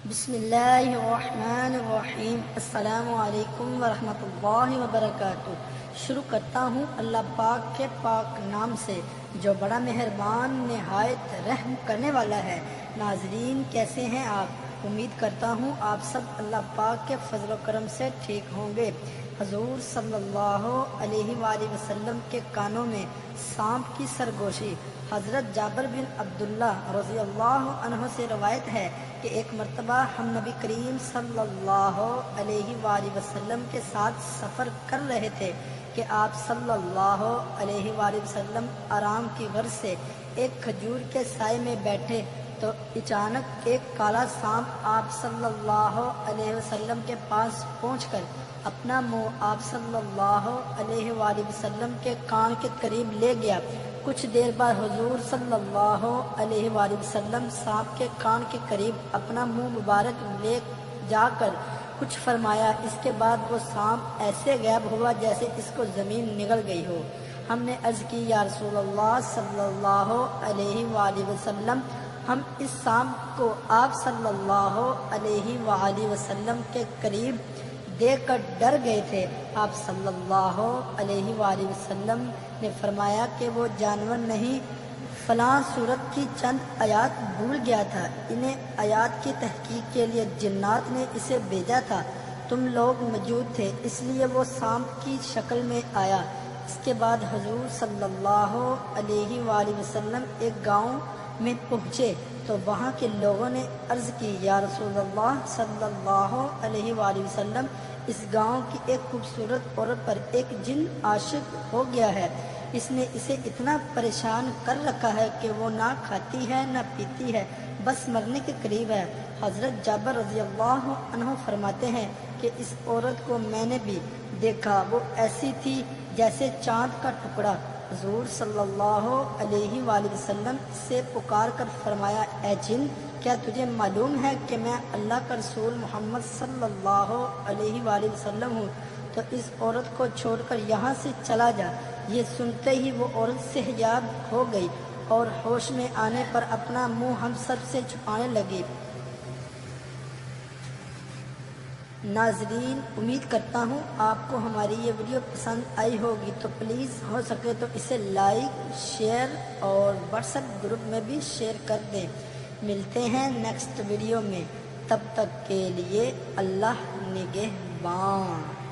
بسم اللہ الرحمن الرحیم۔ السلام علیکم ورحمۃ اللہ وبرکاتہ۔ شروع کرتا ہوں اللہ پاک کے پاک نام سے جو بڑا مہربان نہایت رحم کرنے والا ہے۔ ناظرین، کیسے ہیں آپ؟ امید کرتا ہوں آپ سب اللہ پاک کے فضل و کرم سے ٹھیک ہوں گے۔ حضور صلی اللہ علیہ وآلہ وسلم کے کانوں میں سانپ کی سرگوشی۔ حضرت جابر بن عبداللہ رضی اللہ عنہ سے روایت ہے کہ ایک مرتبہ ہم نبی کریم صلی اللہ علیہ وآلہ وسلم کے ساتھ سفر کر رہے تھے کہ آپ صلی اللہ علیہ وآلہ وسلم آرام کی غرض سے ایک کھجور کے سائے میں بیٹھے تو اچانک ایک کالا سانپ آپ صلی اللہ علیہ وسلم کے پاس پہنچ کر اپنا منہ آپ صلی اللہ علیہ وآلہ وسلم کے کان کے قریب لے گیا۔ کچھ دیر بعد حضور صلی اللہ علیہ وآلہ وسلم سانپ کے کان کے قریب اپنا منہ مبارک لے جا کر کچھ فرمایا۔ اس کے بعد وہ سانپ ایسے غائب ہوا جیسے اس کو زمین نگل گئی ہو۔ ہم نے عرض کی، یا رسول اللہ صلی اللہ علیہ وآلہ وسلم، ہم اس سانپ کو آپ صلی اللہ علیہ وآلہ وسلم کے قریب دیکھ کر ڈر گئے تھے۔ آپ صلی اللہ علیہ وآلہ وسلم نے فرمایا کہ وہ جانور نہیں، فلاں سورت کی چند آیات بھول گیا تھا۔ انہیں آیات کی تحقیق کے لیے جنات نے اسے بھیجا تھا، تم لوگ موجود تھے، اس لیے وہ سانپ کی شکل میں آیا۔ اس کے بعد حضور صلی اللہ علیہ وآلہ وسلم ایک گاؤں میں پہنچے تو وہاں کے لوگوں نے عرض کی، یا رسول اللہ صلی اللہ علیہ وآلہ وسلم، اس گاؤں کی ایک خوبصورت عورت پر ایک جن عاشق ہو گیا ہے۔ اس نے اسے اتنا پریشان کر رکھا ہے کہ وہ نہ کھاتی ہے نہ پیتی ہے، بس مرنے کے قریب ہے۔ حضرت جابر رضی اللہ عنہ فرماتے ہیں کہ اس عورت کو میں نے بھی دیکھا، وہ ایسی تھی جیسے چاند کا ٹکڑا۔ حضور صلی اللہ علیہ وآلہ وسلم سے پکار کر فرمایا، اے جن، کیا تجھے معلوم ہے کہ میں اللہ کا رسول محمد صلی اللہ علیہ وآلہ وسلم ہوں؟ تو اس عورت کو چھوڑ کر یہاں سے چلا جا۔ یہ سنتے ہی وہ عورت صحیحیاب ہو گئی اور ہوش میں آنے پر اپنا منہ ہم سب سے چھپانے لگی۔ ناظرین، امید کرتا ہوں آپ کو ہماری یہ ویڈیو پسند آئی ہوگی، تو پلیز ہو سکے تو اسے لائک، شیئر اور واٹس ایپ گروپ میں بھی شیئر کر دیں۔ ملتے ہیں نیکسٹ ویڈیو میں، تب تک کے لیے اللہ نگہبان۔